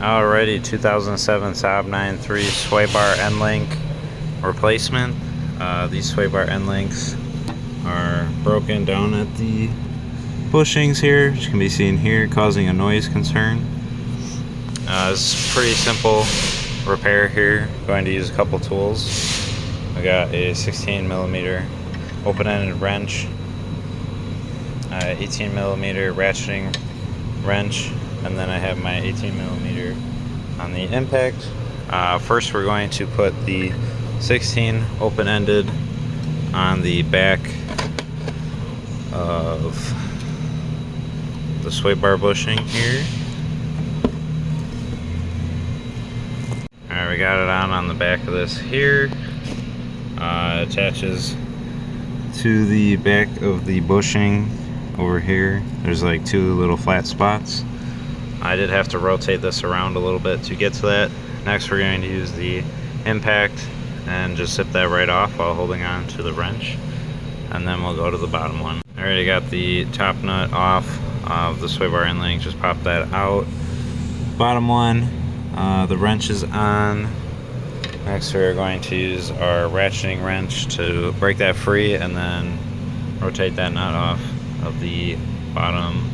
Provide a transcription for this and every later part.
Alrighty, 2007 Saab 9.3 sway bar end link replacement. These sway bar end links are broken down at the bushings here, which can be seen here, causing a noise concern. It's pretty simple repair here. Going to use a couple tools. I got a 16mm open-ended wrench, 18mm ratcheting wrench, and then I have my 18mm on the impact. First we're going to put the 16 open-ended on the back of the sway bar bushing here. Alright, we got it on the back of this here. Attaches to the back of the bushing over here. There's like two little flat spots. I did have to rotate this around a little bit to get to that. Next we're going to use the impact and just zip that right off while holding on to the wrench, and then we'll go to the bottom one. I already got the top nut off of the sway bar end link, just pop that out. Bottom one, the wrench is on. Next we're going to use our ratcheting wrench to break that free and then rotate that nut off of the bottom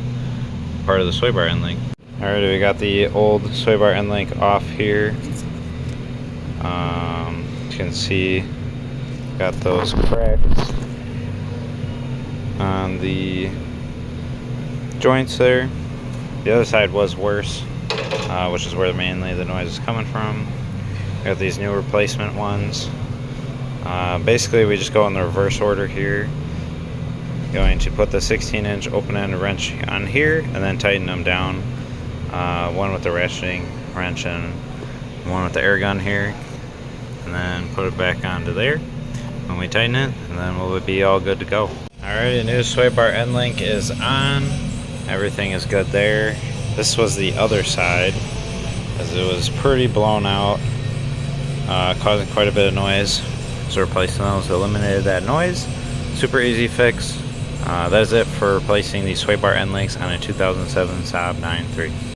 part of the sway bar end link. Alright, we got the old sway bar end link off here. You can see got those cracks on the joints there. The other side was worse, which is where mainly the noise is coming from. Got these new replacement ones. Basically we just go in the reverse order here. Going to put the 16-inch open-ended wrench on here and then tighten them down. One with the ratcheting wrench and one with the air gun here, and then put it back onto there when we tighten it, and then we'll be all good to go. Alright, a new sway bar end link is on. Everything is good there. This was the other side, as it was pretty blown out, causing quite a bit of noise. So replacing those eliminated that noise. Super easy fix. That is it for replacing the sway bar end links on a 2007 Saab 9.3.